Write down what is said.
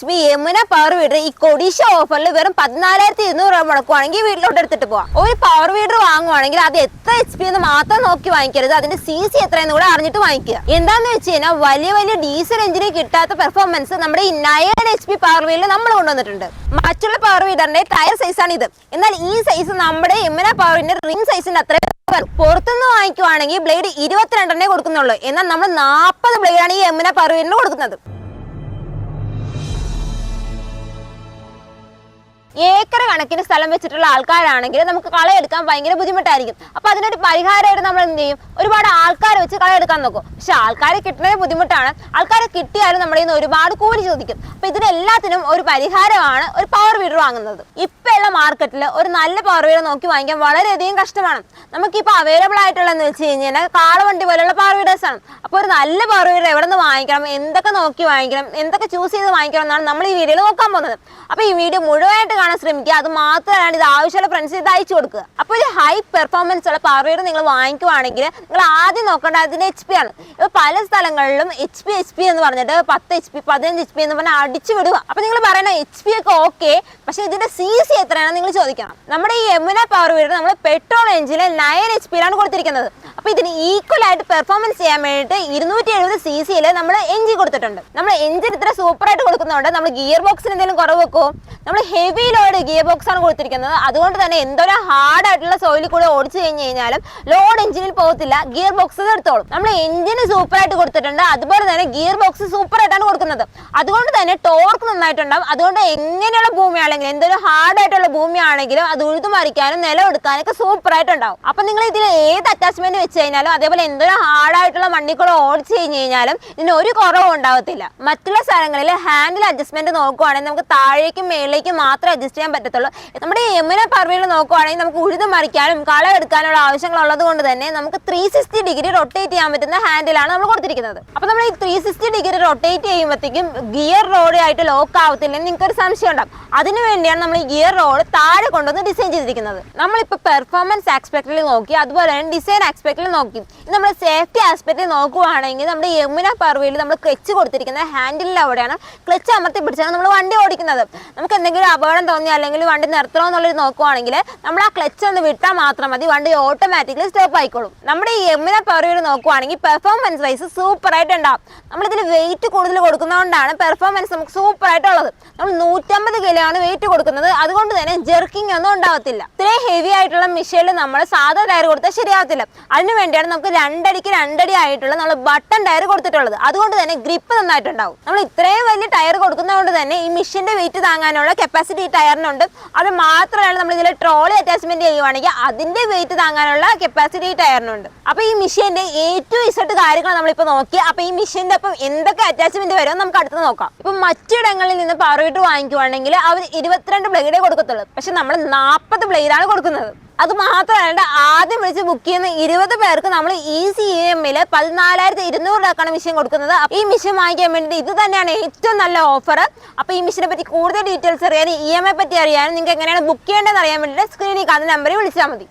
HP Yamuna power weeder ഈ കൊടീശ ഓഫറിൽ വെറും 14,200 രൂപ മുടക്കുവാണെങ്കിൽ വീട്ടിലോട്ട് എടുത്തിട്ട് പോവാം. ഒരു പവർ വീഡർ വാങ്ങുവാണെങ്കിൽ അത് എത്ര HP എന്ന് മാത്രം നോക്കി വാങ്ങിക്കരുത്, അതിന്റെ CC എത്രയെന്ന് കൂടെ അറിഞ്ഞിട്ട് വാങ്ങിക്കുക. എന്താന്ന് വെച്ച് കഴിഞ്ഞാൽ വലിയ വലിയ ഡീസൽ എഞ്ചിനിൽ കിട്ടാത്ത പെർഫോമൻസ് നമ്മുടെ ഈ 9 HP പവർ വീലിൽ നമ്മൾ കൊണ്ടുവന്നിട്ടുണ്ട്. മറ്റുള്ള പവർ വീഡറിന്റെ ടയർ സൈസാണ് ഇത്. എന്നാൽ ഈ സൈസ് നമ്മുടെ യമുന പവർ വീഡറിന്റെ റിംഗ് സൈസിന്റെ അത്ര പുറത്തുനിന്ന് വാങ്ങിക്കുവാണെങ്കിൽ ബ്ലേഡ് 22 കൊടുക്കുന്നുള്ളൂ. എന്നാൽ നമ്മൾ 40 ബ്ലേഡാണ് ഈ യമുന പവർ വീലിന് കൊടുക്കുന്നത്. ഏക്കർ കണക്കിന് സ്ഥലം വെച്ചിട്ടുള്ള ആൾക്കാരാണെങ്കിൽ നമുക്ക് കളയെടുക്കാൻ ഭയങ്കര ബുദ്ധിമുട്ടായിരിക്കും. അപ്പൊ അതിനൊരു പരിഹാരമായിട്ട് നമ്മൾ എന്ത് ചെയ്യും, ഒരുപാട് ആൾക്കാരെ വെച്ച് കളയെടുക്കാൻ നോക്കും. പക്ഷെ ആൾക്കാരെ കിട്ടുന്നത് ബുദ്ധിമുട്ടാണ്. ആൾക്കാരെ കിട്ടിയാലും നമ്മുടെ ഇന്ന് ഒരുപാട് കൂലി ചോദിക്കും. അപ്പൊ ഇതിനെല്ലാത്തിനും ഒരു പരിഹാരമാണ് ഒരു പവർ വീഡർ വാങ്ങുന്നത്. ഇപ്പോഴുള്ള മാർക്കറ്റിൽ ഒരു നല്ല പവർ വീഡർ നോക്കി വാങ്ങിക്കാൻ വളരെയധികം കഷ്ടമാണ്. നമുക്കിപ്പോൾ അവൈലബിൾ ആയിട്ടുള്ളതെന്ന് വെച്ച് കഴിഞ്ഞാൽ കാളവണ്ടി പോലുള്ള പവർ വീഡേഴ്സ് ആണ്. അപ്പോൾ ഒരു നല്ല പവർ വീഡർ എവിടെ നിന്ന് വാങ്ങിക്കണം, എന്തൊക്കെ നോക്കി വാങ്ങിക്കണം, എന്തൊക്കെ ചൂസ് ചെയ്ത് വാങ്ങിക്കണം എന്നാണ് നമ്മൾ ഈ വീഡിയോയിൽ നോക്കാൻ പോകുന്നത്. അപ്പോൾ ഈ വീഡിയോ മുഴുവനായിട്ട് കാണാൻ ശ്രമിക്കുക. അത് മാത്രമാണ് ഇത് ആവശ്യമുള്ള ഫ്രണ്ട്സ് ഇത് അയച്ചു കൊടുക്കുക. അപ്പോൾ ഒരു ഹൈ പെർഫോമൻസ് ഉള്ള പവർ വീഡർ നിങ്ങൾ വാങ്ങിക്കുവാണെങ്കിൽ നിങ്ങൾ ആദ്യം നോക്കേണ്ട അതിന്റെ HP ആണ്. ഇപ്പോൾ പല സ്ഥലങ്ങളിലും HP എന്ന് പറഞ്ഞിട്ട് 10 HP 15 HP എന്ന് പറഞ്ഞാൽ അടിച്ചു വിടുക. അപ്പോൾ നിങ്ങൾ പറയുന്ന HP ഒക്കെ ഓക്കെ, പക്ഷെ ഇതിന്റെ CC എത്രയാണെന്ന് നിങ്ങൾ ചോദിക്കണം. നമ്മുടെ ഈ യമുന പവർ വീഡർ നമ്മൾ പെട്രോൾ എഞ്ചിനിൽ 9 HP കൊടുത്തിരിക്കുന്നത്. അപ്പൊ ഇതിന് ഈക്വൽ ആയിട്ട് പെർഫോമൻസ് ചെയ്യാൻ വേണ്ടിയിട്ട് 270 CCയിൽ നമ്മൾ എഞ്ചിൻ കൊടുത്തിട്ടുണ്ട്. നമ്മൾ എഞ്ചിൻ ഇത്ര സൂപ്പർ ആയിട്ട് കൊടുക്കുന്നതുകൊണ്ട് നമ്മൾ ഗിയർ ബോക്സിന് എന്തെങ്കിലും കുറവ് വെക്കുമോ? നമ്മൾ ഹെവി ലോഡ് ഗിയർ ബോക്സ് ആണ് കൊടുത്തിരിക്കുന്നത്. അതുകൊണ്ട് തന്നെ എന്തോരം ഹാർഡ് ആയിട്ടുള്ള സോയിലിൽ കൂടെ ഓടിച്ചു കഴിഞ്ഞ് കഴിഞ്ഞാലും ലോഡ് എഞ്ചിനിൽ പോകത്തില്ല, ഗിയർ ബോക്സ് എടുത്തോളും. നമ്മൾ എഞ്ചിന് സൂപ്പർ ആയിട്ട് കൊടുത്തിട്ടുണ്ട്, അതുപോലെ തന്നെ ഗിയർ ബോക്സ് സൂപ്പർ ആയിട്ടാണ് കൊടുക്കുന്നത്. അതുകൊണ്ട് തന്നെ ടോർക്ക് നന്നായിട്ടുണ്ടാവും. അതുകൊണ്ട് എങ്ങനെയുള്ള ഭൂമിയാണെങ്കിലും എന്തൊരു ഹാർഡ് ആയിട്ടുള്ള ഭൂമിയാണെങ്കിലും അത് ഉഴുതുമറിക്കാനും നിലമെടുക്കാനൊക്കെ സൂപ്പർ ആയിട്ടുണ്ടാവും. അപ്പൊ നിങ്ങൾ ഇതിൽ ഏത് അറ്റാച്ച്മെന്റ് വെച്ച് കഴിഞ്ഞാലും അതേപോലെ എന്തൊരു ഹാർഡായിട്ടുള്ള മണ്ണിക്കൂടെ ഓടിച്ചു കഴിഞ്ഞ് കഴിഞ്ഞാലും ഇതിന് ഒരു കുറവും ഉണ്ടാവത്തില്ല. മറ്റുള്ള സ്ഥലങ്ങളിൽ ഹാൻഡിൽ അഡ്ജസ്റ്റ്മെന്റ് നോക്കുവാണെങ്കിൽ നമുക്ക് താഴേക്കും മേളിലേക്കും മാത്രമേ അഡ്ജസ്റ്റ് ചെയ്യാൻ പറ്റത്തുള്ളൂ. നമ്മുടെ യമുന പവർ വീൽ നോക്കുവാണെങ്കിൽ നമുക്ക് ഉഴുതു മറിക്കാനും കളയെടുക്കാനുള്ള ആവശ്യങ്ങളുള്ളത് കൊണ്ട് തന്നെ നമുക്ക് 360 ഡിഗ്രി റൊട്ടേറ്റ് ചെയ്യാൻ പറ്റുന്ന ഹാൻഡിലാണ് നമ്മൾ കൊടുത്തിരിക്കുന്നത്. അപ്പൊ നമ്മൾ ഈ 360 ഡിഗ്രി റൊട്ടേറ്റ് ചെയ്യുമ്പോഴത്തേക്കും ഗിയർ റോഡ് ആയിട്ട് ലോക്ക് ആവത്തില്ലെന്ന് നിങ്ങൾക്കൊരു സംശയം ഉണ്ടാവും. അതിനു വേണ്ടിയാണ് നമ്മൾ ഈ ഗിയർ റോഡ് താഴെ കൊണ്ടുവന്ന് ഡിസൈൻ ചെയ്തിരിക്കുന്നത്. നമ്മളിപ്പോൾ പെർഫോമൻസ് ആസ്പെക്റ്റിൽ നോക്കി, അതുപോലെ തന്നെ ഡിസൈൻ ആസ്പെക്റ്റിൽ നോക്കി, നമ്മൾ സേഫ്റ്റി ആസ്പെക്റ്റിൽ നോക്കുവാണെങ്കിൽ നമ്മുടെ യമുന പവർ വീലിൽ നമ്മൾ ക്ലച്ച് കൊടുത്തിരിക്കുന്ന ഹാൻഡിലിൽ അവിടെയാണ് ക്ലച്ച് അമർത്തി പിടിച്ചാണ് നമ്മൾ വണ്ടി ഓടിക്കുന്നത്. നമുക്ക് എന്തെങ്കിലും അപകടം തോന്നി അല്ലെങ്കിൽ വണ്ടി നിർത്തണോ എന്നുള്ളത് നോക്കുവാണെങ്കിൽ നമ്മൾ ആ ക്ലച്ച് ഒന്ന് വിട്ടാൽ മാത്രം മതി, വണ്ടി ഓട്ടോമാറ്റിക്കലി സ്റ്റോപ്പ് ആയിക്കോളും. നമ്മുടെ ഈ യമുന പവർ വീൽ നോക്കുവാണെങ്കിൽ പെർഫോമൻസ് വൈസ് സൂപ്പർ ആയിട്ട് ഉണ്ടാവും. നമ്മളിതിൽ വെയിറ്റ് കൂടുതൽ കൊടുക്കുന്നതുകൊണ്ടാണ് പെർഫോമൻസ് നമുക്ക് സൂപ്പർ ആയിട്ടുള്ളത്. നമ്മൾ 150 കിലോ ആണ് വെയിറ്റ് കൊടുക്കുന്നത്. അതുകൊണ്ട് തന്നെ ജെർക്കിംഗ് ഒന്നും ഉണ്ടാവത്തില്ല. ഇത്രയും ഹെവി ആയിട്ടുള്ള മെഷീനിൽ നമ്മൾ സാധാ ടയർ കൊടുത്താൽ ശരിയാവത്തില്ല. അതിന് വേണ്ടിയാണ് നമുക്ക് 2 അടിക്ക് 2 അടി ആയിട്ടുള്ള നമ്മൾ ബട്ടൺ ടയർ കൊടുത്തിട്ടുള്ളത്. അതുകൊണ്ട് തന്നെ ഗ്രിപ്പ് നന്നായിട്ടുണ്ടാവും. നമ്മൾ ഇത്രയും വലിയ ടയർ കൊടുക്കുന്നതുകൊണ്ട് തന്നെ ഈ മെഷീന്റെ വെയിറ്റ് താങ്ങാനുള്ള കപ്പാസിറ്റി ഈ ടയറിനുണ്ട്. അത് മാത്രമല്ല നമ്മൾ ഇതിൽ ട്രോളി അറ്റാച്ച്മെന്റ് ചെയ്യുവാണെങ്കിൽ അതിന്റെ വെയിറ്റ് താങ്ങാനുള്ള കപ്പാസിറ്റി ഈ ടയറിനുണ്ട്. അപ്പൊ ഈ മെഷീന്റെ A to Z കാര്യങ്ങൾ നമ്മളിപ്പോൾ നോക്കി. അപ്പൊ ഈ മെഷീന്റെ ഒപ്പം എന്തൊക്കെ അറ്റാച്ച്മെന്റ് വരും നമുക്ക് അടുത്ത് നോക്കാം. ഇപ്പൊ മറ്റിടങ്ങളിൽ നിന്ന് പവർ വീഡർ വാങ്ങിക്കുവാണെങ്കിൽ അവർ 22 ബ്ലേഡേ കൊടുക്കത്തുള്ളൂ. പക്ഷെ നമ്മൾ 40 ബ്ലേഡാണ് കൊടുക്കുന്നത്. അത് മാത്രമല്ല ആദ്യം വിളിച്ച് ബുക്ക് ചെയ്യുന്ന 20 പേർക്ക് നമ്മൾ ഈസി EMIൽ 14,200 രൂപക്കാണ് മെഷീൻ കൊടുക്കുന്നത്. ഈ മെഷീൻ വാങ്ങിക്കാൻ വേണ്ടി ഇത് തന്നെയാണ് ഏറ്റവും നല്ല ഓഫർ. അപ്പോൾ ഈ മെഷീനെ പറ്റി കൂടുതൽ ഡീറ്റെയിൽസ് അറിയാനും EMI പറ്റി അറിയാനും നിങ്ങൾക്ക് എങ്ങനെയാണ് ബുക്ക് ചെയ്യേണ്ടതെന്ന് അറിയാൻ വേണ്ടിയിട്ട് സ്ക്രീനിൽ കാണുന്ന നമ്പറിൽ വിളിച്ചാൽ മതി.